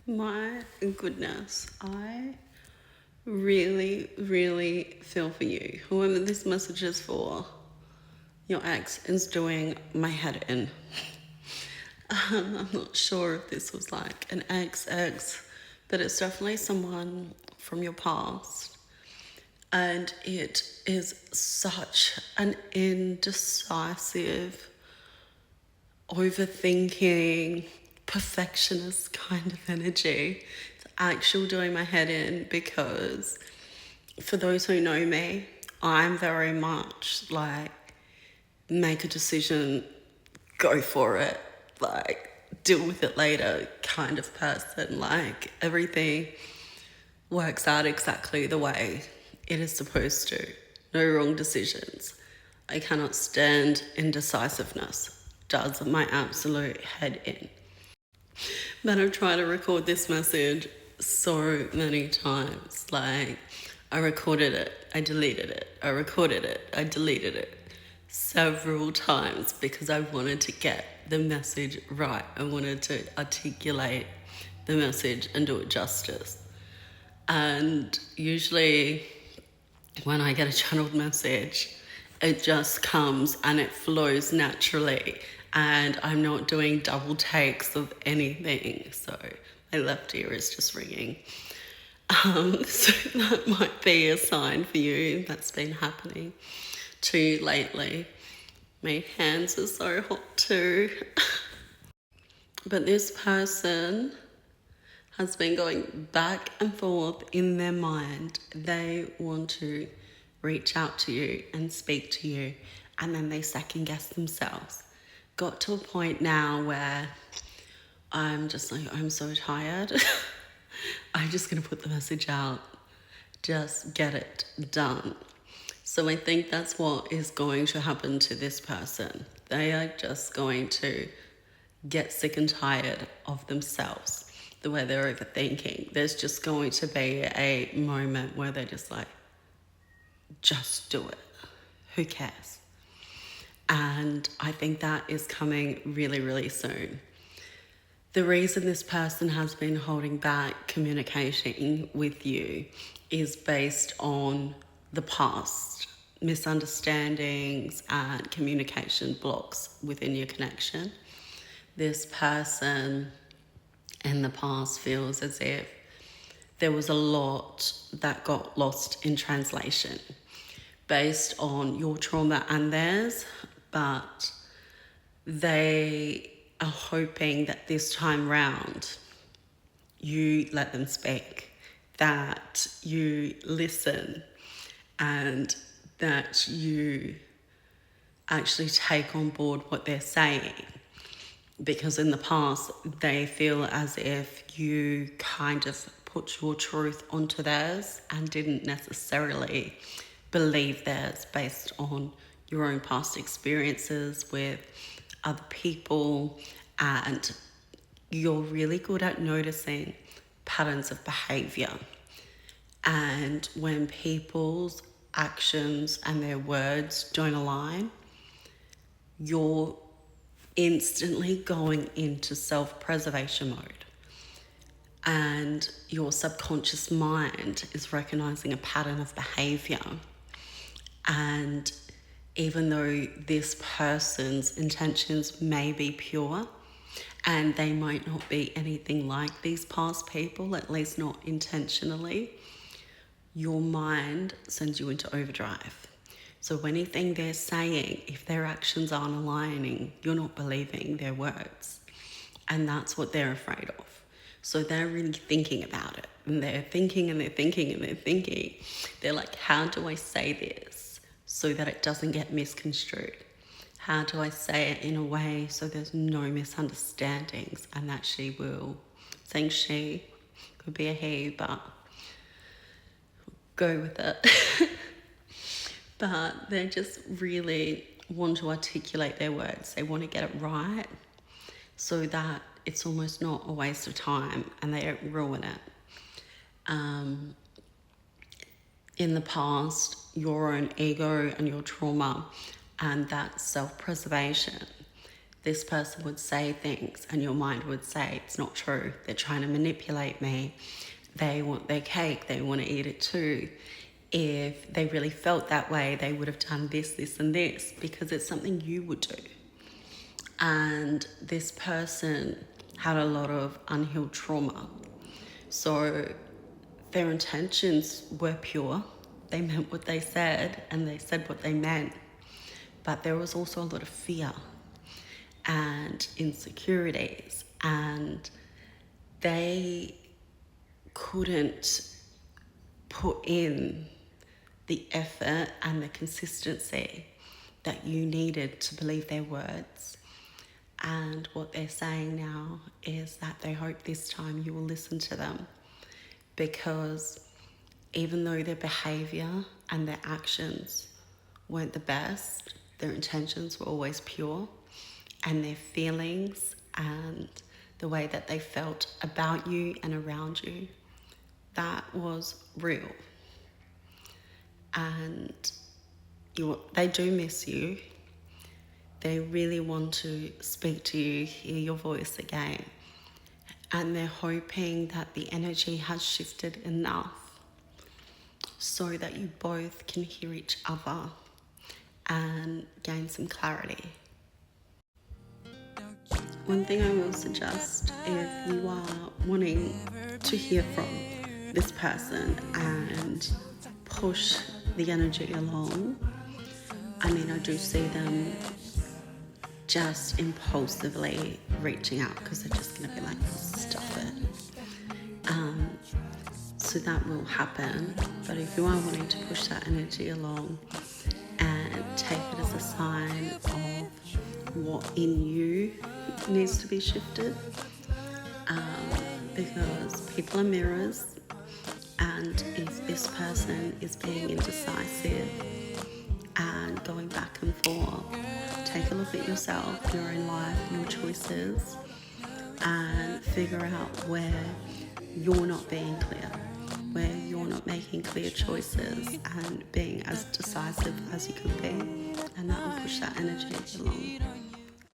My goodness, I really, really feel for you. Whoever this message is for, your ex is doing my head in. I'm not sure if this was like an ex, but it's definitely someone from your past. And it is such an indecisive, overthinking, perfectionist kind of energy. It's actually doing my head in because for those who know me, I'm very much like make a decision, go for it, like deal with it later kind of person. Like everything works out exactly the way it is supposed to. No wrong decisions. I cannot stand indecisiveness. Does my absolute head in. But I've tried to record this message so many times. Like, I recorded it, I deleted it, I recorded it, I deleted it several times because I wanted to get the message right. I wanted to articulate the message and do it justice. And usually, when I get a channeled message, it just comes and it flows naturally. And I'm not doing double takes of anything. So my left ear is just ringing. So that might be a sign for you that's been happening to you lately. My hands are so hot too. But this person has been going back and forth in their mind. They want to reach out to you and speak to you, and then they second guess themselves. Got to a point now where I'm just like, I'm so tired. I'm just going to put the message out, just get it done. So I think that's what is going to happen to this person. They are just going to get sick and tired of themselves, the way they're overthinking. There's just going to be a moment where they're just like, just do it. Who cares? And I think that is coming really, really soon. The reason this person has been holding back communicating with you is based on the past, misunderstandings and communication blocks within your connection. This person in the past feels as if there was a lot that got lost in translation based on your trauma and theirs, but they are hoping that this time round you let them speak, that you listen, and that you actually take on board what they're saying. Because in the past, they feel as if you kind of put your truth onto theirs and didn't necessarily believe theirs based on your own past experiences with other people. And you're really good at noticing patterns of behavior. And when people's actions and their words don't align, you're instantly going into self-preservation mode, and your subconscious mind is recognizing a pattern of behavior. And even though this person's intentions may be pure and they might not be anything like these past people, at least not intentionally, your mind sends you into overdrive. So anything they're saying, if their actions aren't aligning, you're not believing their words. And that's what they're afraid of. So they're really thinking about it. And they're thinking and they're thinking and they're thinking. They're like, how do I say this so that it doesn't get misconstrued? How do I say it in a way so there's no misunderstandings and that she will, saying she, could be a he, but go with it. But they just really want to articulate their words. They want to get it right so that it's almost not a waste of time and they don't ruin it. In the past, your own ego and your trauma and that self-preservation this person would say things and your mind would say it's not true. They're trying to manipulate me. They want their cake. They want to eat it too. If they really felt that way, they would have done this, this, and this, because it's something you would do. And this person had a lot of unhealed trauma. So their intentions were pure. They meant what they said and they said what they meant. But there was also a lot of fear and insecurities, and they couldn't put in the effort and the consistency that you needed to believe their words. And what they're saying now is that they hope this time you will listen to them, because even though their behavior and their actions weren't the best, their intentions were always pure, and their feelings and the way that they felt about you and around you, that was real. And they do miss you. They really want to speak to you, hear your voice again. And they're hoping that the energy has shifted enough so that you both can hear each other and gain some clarity. One thing I will suggest, if you are wanting to hear from this person and push the energy along, I mean, I do see them just impulsively reaching out because they're just going to be like, stop it. So that will happen. But if you are wanting to push that energy along and take it as a sign of what in you needs to be shifted, because people are mirrors, and if this person is being indecisive and going back and forth, take a look at yourself, your own life, your choices, and figure out where you're not being clear, where you're not making clear choices and being as decisive as you could be, and that will push that energy along.